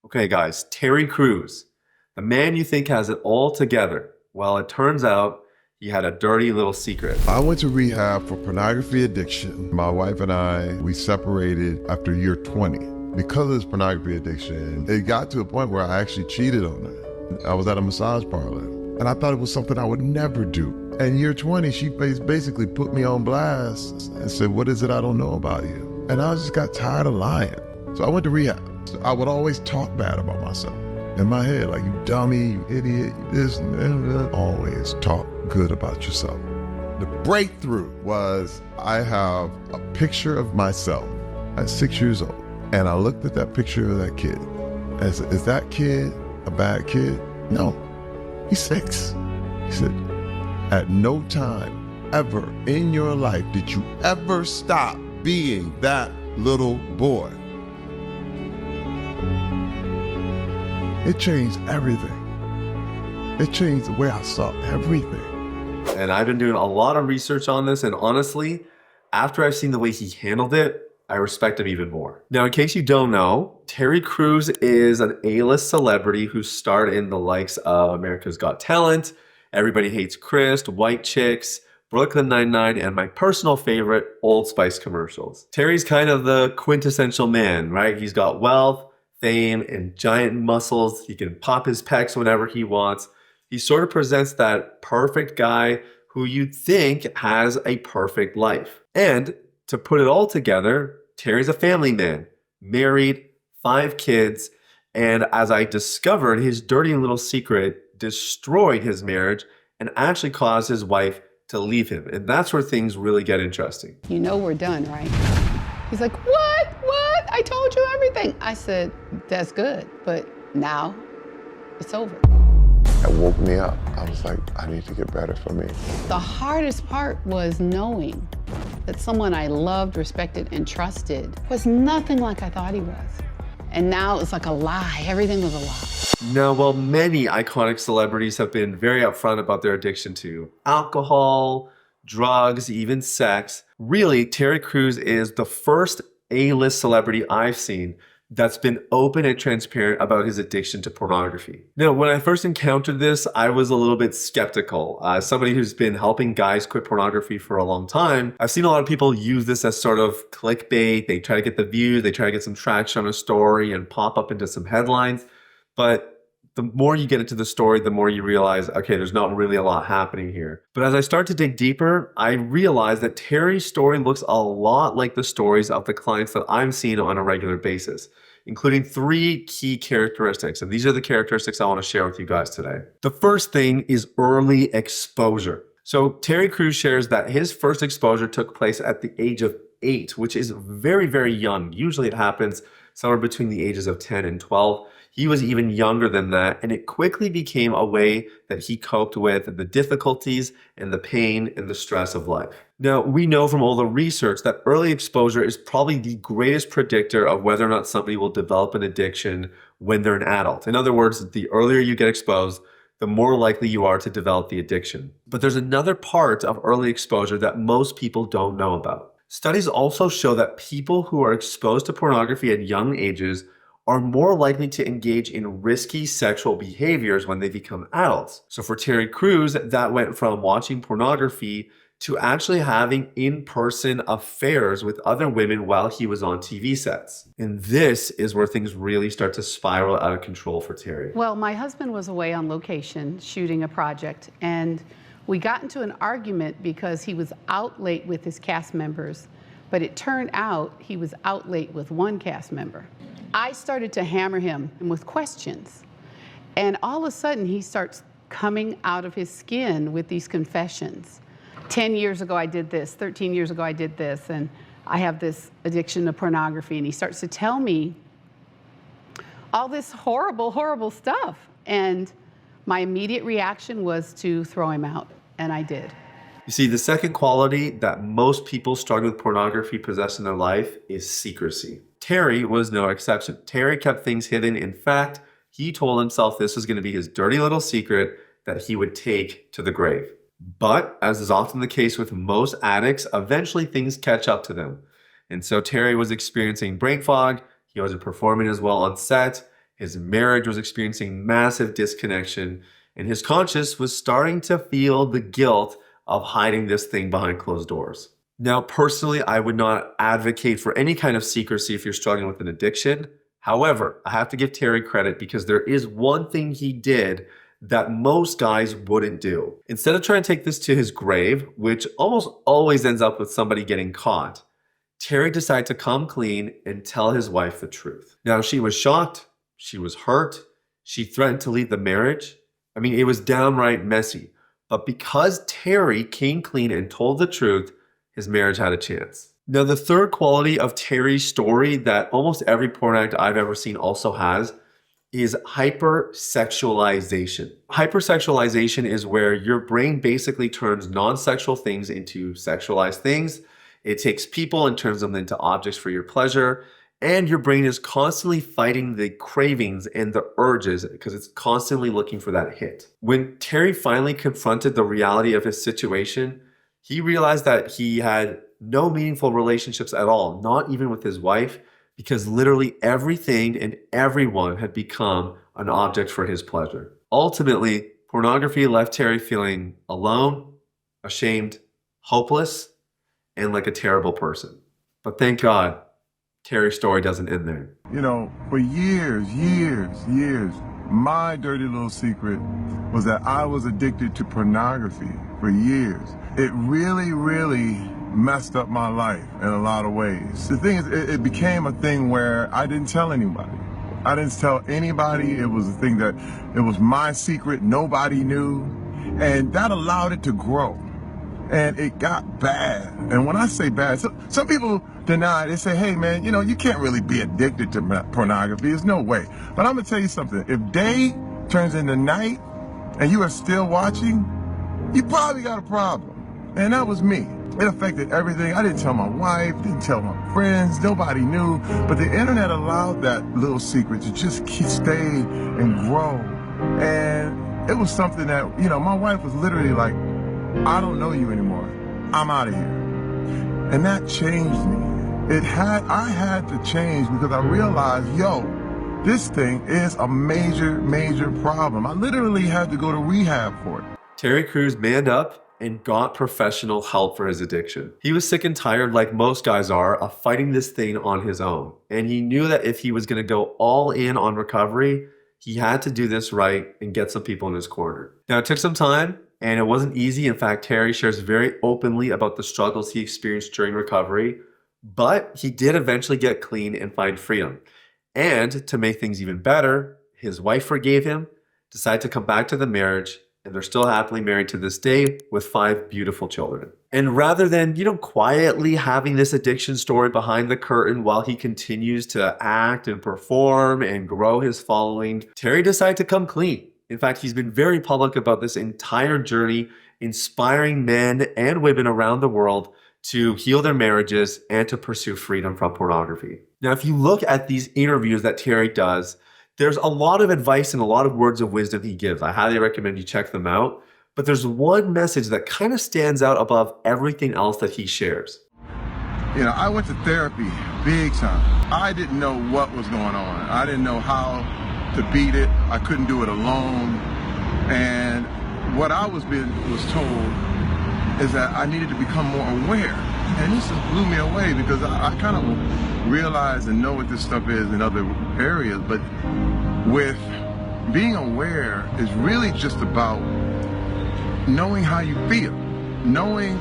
Okay, guys, Terry Crews, the man you think has it all together. Well, it turns out he had a dirty little secret. I went to rehab for pornography addiction. My wife and I, we separated after year 20. Because of this pornography addiction, it got to a point where I actually cheated on her. I was at a massage parlor, and I thought it was something I would never do. And year 20, she basically put me on blast and said, "What is it I don't know about you?" And I just got tired of lying. So I went to rehab. So I would always talk bad about myself in my head, like, "You dummy, you idiot, you this and that." Always talk good about yourself. The breakthrough was I have a picture of myself at 6 years old. And I looked at that picture of that kid. And I said, "Is that kid a bad kid?" "No, he's 6. He said, "At no time ever in your life did you ever stop being that little boy." It changed everything. It changed the way I saw everything. And I've been doing a lot of research on this, and honestly, after I've seen the way he handled it, I respect him even more. Now, in case you don't know, Terry Crews is an A-list celebrity who starred in the likes of America's Got Talent, Everybody Hates Chris, White Chicks, Brooklyn Nine-Nine, and my personal favorite, Old Spice commercials. Terry's kind of the quintessential man, right? He's got wealth, fame, and giant muscles. He can pop his pecs whenever he wants. He sort of presents that perfect guy who you'd think has a perfect life. And to put it all together, Terry's a family man, married, 5 kids, and as I discovered, his dirty little secret destroyed his marriage and actually caused his wife to leave him. And that's where things really get interesting. "You know we're done, right?" He's like, "What? What? I told you everything." I said, "That's good, but now it's over." It woke me up. I was like, I need to get better for me. The hardest part was knowing that someone I loved, respected, and trusted was nothing like I thought he was. And now it's like a lie. Everything was a lie. Now, while many iconic celebrities have been very upfront about their addiction to alcohol, drugs, even sex, really, Terry Crews is the first A-list celebrity I've seen that's been open and transparent about his addiction to pornography. Now, when I first encountered this, I was a little bit skeptical. As somebody who's been helping guys quit pornography for a long time, I've seen a lot of people use this as sort of clickbait. They try to get the views, they try to get some traction on a story and pop up into some headlines. But the more you get into the story, the more you realize, okay, there's not really a lot happening here. But as I start to dig deeper, I realize that Terry's story looks a lot like the stories of the clients that I'm seeing on a regular basis, including 3 key characteristics. And these are the characteristics I want to share with you guys today. The first thing is early exposure. So Terry Crews shares that his first exposure took place at the age of 8, which is very, very young. Usually it happens somewhere between the ages of 10 and 12. He was even younger than that, and it quickly became a way that he coped with the difficulties and the pain and the stress of life. Now, we know from all the research that early exposure is probably the greatest predictor of whether or not somebody will develop an addiction when they're an adult. In other words, the earlier you get exposed, the more likely you are to develop the addiction. But there's another part of early exposure that most people don't know about. Studies also show that people who are exposed to pornography at young ages are more likely to engage in risky sexual behaviors when they become adults. So for Terry Crews, that went from watching pornography to actually having in-person affairs with other women while he was on TV sets. And this is where things really start to spiral out of control for Terry. Well, my husband was away on location shooting a project, and we got into an argument because he was out late with his cast members, but it turned out he was out late with one cast member. I started to hammer him with questions, and all of a sudden he starts coming out of his skin with these confessions. 10 years ago I did this, 13 years ago I did this, and I have this addiction to pornography. And he starts to tell me all this horrible, horrible stuff. And my immediate reaction was to throw him out, and I did. You see, the second quality that most people struggling with pornography possess in their life is secrecy. Terry was no exception. Terry kept things hidden. In fact, he told himself this was going to be his dirty little secret that he would take to the grave. But as is often the case with most addicts, eventually things catch up to them. And so Terry was experiencing brain fog. He wasn't performing as well on set. His marriage was experiencing massive disconnection, and his conscience was starting to feel the guilt of hiding this thing behind closed doors. Now, personally, I would not advocate for any kind of secrecy if you're struggling with an addiction. However, I have to give Terry credit because there is one thing he did that most guys wouldn't do. Instead of trying to take this to his grave, which almost always ends up with somebody getting caught, Terry decided to come clean and tell his wife the truth. Now, she was shocked. She was hurt. She threatened to leave the marriage. I mean, it was downright messy. But because Terry came clean and told the truth, his marriage had a chance. Now, the third quality of Terry's story that almost every porn addict I've ever seen also has is hypersexualization. Hypersexualization is where your brain basically turns non-sexual things into sexualized things. It takes people and turns them into objects for your pleasure. And your brain is constantly fighting the cravings and the urges because it's constantly looking for that hit. When Terry finally confronted the reality of his situation, he realized that he had no meaningful relationships at all, not even with his wife, because literally everything and everyone had become an object for his pleasure. Ultimately, pornography left Terry feeling alone, ashamed, hopeless, and like a terrible person. But thank God, Terry's story doesn't end there. You know, for years, my dirty little secret was that I was addicted to pornography for years. It really messed up my life in a lot of ways. The thing is, it became a thing where I didn't tell anybody. I didn't tell anybody. It was a thing that, it was my secret, nobody knew. And that allowed it to grow. And it got bad. And when I say bad, some people deny, they say, hey man, you know, you can't really be addicted to pornography. There's no way. But I'm gonna tell you something. If day turns into night and you are still watching, you probably got a problem. And that was me. It affected everything. I didn't tell my wife, didn't tell my friends, nobody knew. But the internet allowed that little secret to just stay and grow. And it was something that, you know, my wife was literally like, I don't know you anymore. I'm out of here. And that changed me. I had to change because I realized, yo, this thing is a major problem. I literally had to go to rehab for it. Terry Crews manned up and got professional help for his addiction. He was sick and tired, like most guys are, of fighting this thing on his own. And he knew that if he was gonna go all in on recovery, he had to do this right and get some people in his corner. Now, it took some time, and it wasn't easy. In fact, Terry shares very openly about the struggles he experienced during recovery, but he did eventually get clean and find freedom. And to make things even better, his wife forgave him, decided to come back to the marriage, and they're still happily married to this day with 5 beautiful children. And rather than, quietly having this addiction story behind the curtain while he continues to act and perform and grow his following, Terry decided to come clean. In fact, he's been very public about this entire journey, inspiring men and women around the world to heal their marriages and to pursue freedom from pornography. Now, if you look at these interviews that Terry does, there's a lot of advice and a lot of words of wisdom he gives. I highly recommend you check them out. But there's one message that kind of stands out above everything else that he shares. You know, I went to therapy big time. I didn't know what was going on. I didn't know how to beat it. I couldn't do it alone. And what I was told is that I needed to become more aware. And this just blew me away because I kind of realize and know what this stuff is in other areas, but with being aware is really just about knowing how you feel, knowing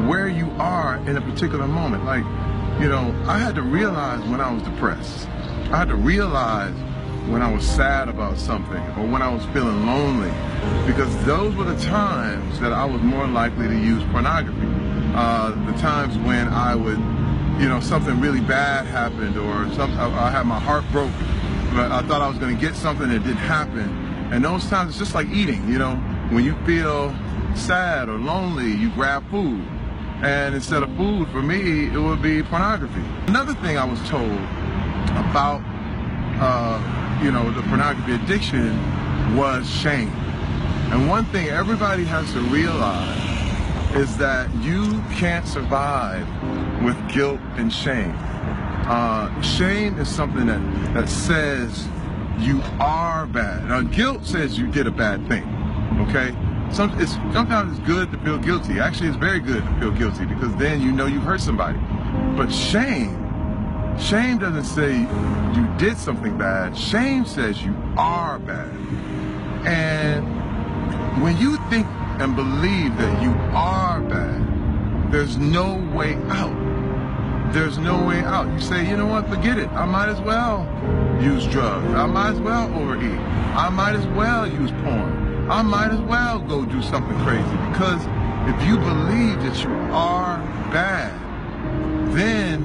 where you are in a particular moment. Like, I had to realize when I was depressed. I had to realize when I was sad about something or when I was feeling lonely, because those were the times that I was more likely to use pornography. The times when I would, something really bad happened or I had my heart broken, but I thought I was going to get something that didn't happen. And those times, it's just like eating, when you feel sad or lonely, you grab food. And instead of food, for me, it would be pornography. Another thing I was told about, the pornography addiction was shame. And one thing everybody has to realize is that you can't survive with guilt and shame. Shame is something that says you are bad. Now, guilt says you did a bad thing, okay? Sometimes it's good to feel guilty. Actually, it's very good to feel guilty because then you know you hurt somebody. But shame doesn't say you did something bad. Shame says you are bad. And when you think and believe that you are bad, there's no way out. There's no way out. You say, you know what, forget it. I might as well use drugs. I might as well overeat. I might as well use porn. I might as well go do something crazy. Because if you believe that you are bad, then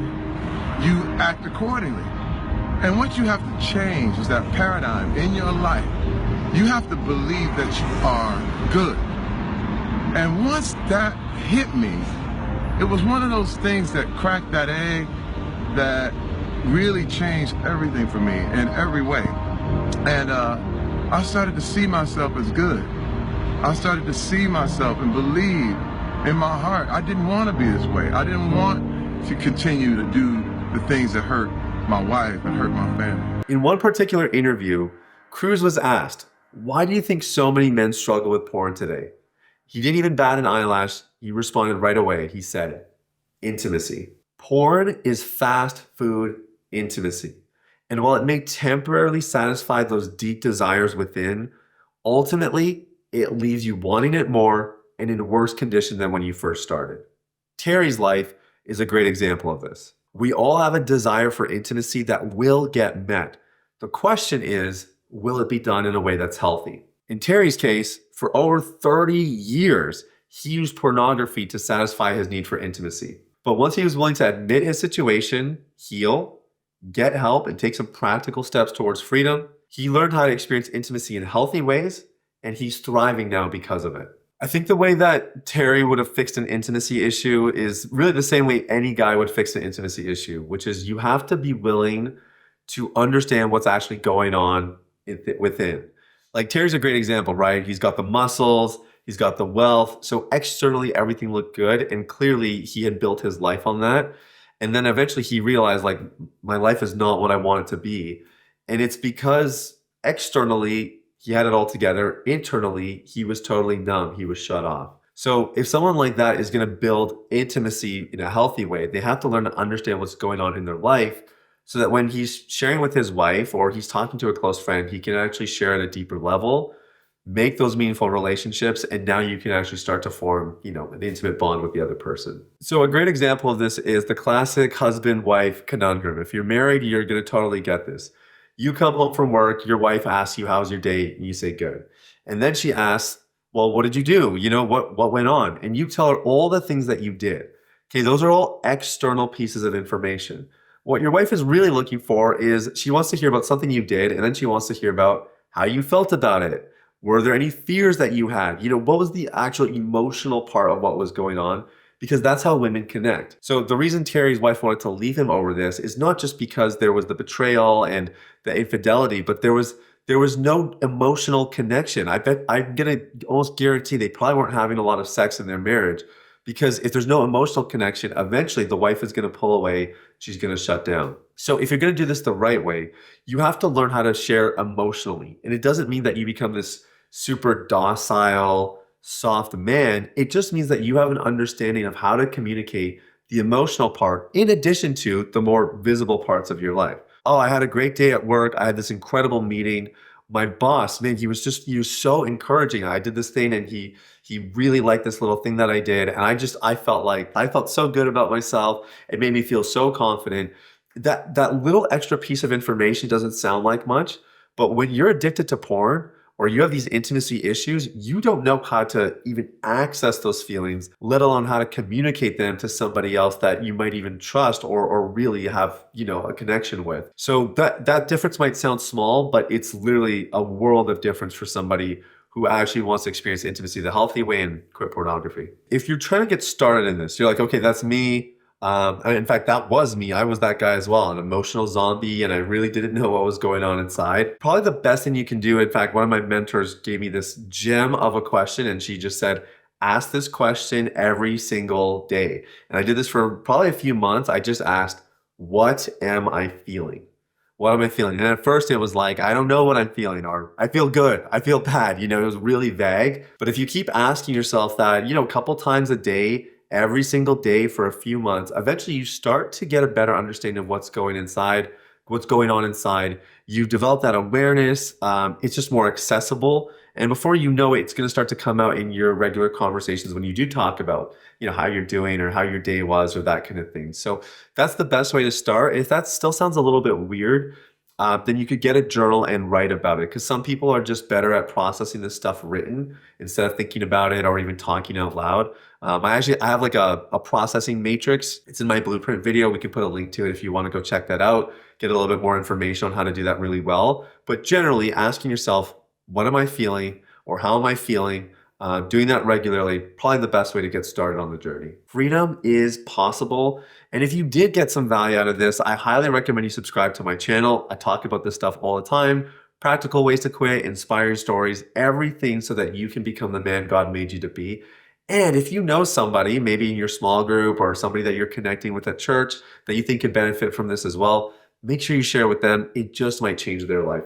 you act accordingly. And what you have to change is that paradigm in your life. You have to believe that you are good. And once that hit me, it was one of those things that cracked that egg that really changed everything for me in every way. And I started to see myself as good. I started to see myself and believe in my heart. I didn't want to be this way. I didn't want to continue to do the things that hurt my wife and hurt my family. In one particular interview, Cruz was asked, "Why do you think so many men struggle with porn today?" He didn't even bat an eyelash. He responded right away. He said, "Intimacy." Porn is fast food intimacy. And while it may temporarily satisfy those deep desires within, ultimately, it leaves you wanting it more and in worse condition than when you first started. Terry's life is a great example of this. We all have a desire for intimacy that will get met. The question is, will it be done in a way that's healthy? In Terry's case, for over 30 years, he used pornography to satisfy his need for intimacy. But once he was willing to admit his situation, heal, get help, and take some practical steps towards freedom, he learned how to experience intimacy in healthy ways, and he's thriving now because of it. I think the way that Terry would have fixed an intimacy issue is really the same way any guy would fix an intimacy issue, which is you have to be willing to understand what's actually going on within. Like Terry's a great example, right? He's got the muscles, he's got the wealth. So externally, everything looked good. And clearly he had built his life on that. And then eventually he realized like, my life is not what I want it to be. And it's because externally he had it all together. Internally, he was totally numb. He was shut off. So if someone like that is going to build intimacy in a healthy way, they have to learn to understand what's going on in their life so that when he's sharing with his wife or he's talking to a close friend, he can actually share at a deeper level, make those meaningful relationships, and now you can actually start to form, an intimate bond with the other person. So a great example of this is the classic husband-wife conundrum. If you're married, you're going to totally get this. You come home from work, your wife asks you, "How's your day?" And you say, "Good." And then she asks, "Well, what did you do? What went on?" And you tell her all the things that you did. Okay, those are all external pieces of information. What your wife is really looking for is she wants to hear about something you did, and then she wants to hear about how you felt about it. Were there any fears that you had? What was the actual emotional part of what was going on? Because that's how women connect. So the reason Terry's wife wanted to leave him over this is not just because there was the betrayal and the infidelity, but there was no emotional connection. I'm gonna almost guarantee they probably weren't having a lot of sex in their marriage, because if there's no emotional connection, eventually the wife is gonna pull away, she's gonna shut down. So if you're gonna do this the right way, you have to learn how to share emotionally. And it doesn't mean that you become this super docile, soft man. It just means that you have an understanding of how to communicate the emotional part in addition to the more visible parts of your life. Oh, I had a great day at work. I had this incredible meeting. My boss, man, he was so encouraging. I did this thing and he really liked this little thing that I did. And I felt so good about myself. It made me feel so confident. That little extra piece of information doesn't sound like much, but when you're addicted to porn, or you have these intimacy issues, you don't know how to even access those feelings, let alone how to communicate them to somebody else that you might even trust or really have, a connection with. So that difference might sound small, but it's literally a world of difference for somebody who actually wants to experience intimacy the healthy way and quit pornography. If you're trying to get started in this, you're like, okay, that's me. In fact, that was me. I was that guy as well, an emotional zombie, and I really didn't know what was going on inside. Probably the best thing you can do, in fact, one of my mentors gave me this gem of a question, and she just said, ask this question every single day. And I did this for probably a few months. I just asked, what am I feeling? What am I feeling? And at first it was like, I don't know what I'm feeling, or I feel good, I feel bad. It was really vague. But if you keep asking yourself that, a couple times a day, every single day for a few months, eventually you start to get a better understanding of what's going on inside. You develop that awareness. It's just more accessible. And before you know it, it's going to start to come out in your regular conversations when you do talk about, how you're doing or how your day was or that kind of thing. So that's the best way to start. If that still sounds a little bit weird, then you could get a journal and write about it, because some people are just better at processing this stuff written instead of thinking about it or even talking out loud. I have like a processing matrix. It's in my blueprint video. We can put a link to it if you want to go check that out, get a little bit more information on how to do that really well. But generally asking yourself, what am I feeling or how am I feeling? Doing that regularly, probably the best way to get started on the journey. Freedom is possible. And if you did get some value out of this, I highly recommend you subscribe to my channel. I talk about this stuff all the time. Practical ways to quit, inspiring stories, everything so that you can become the man God made you to be. And if you know somebody, maybe in your small group or somebody that you're connecting with at church that you think could benefit from this as well, make sure you share with them. It just might change their life.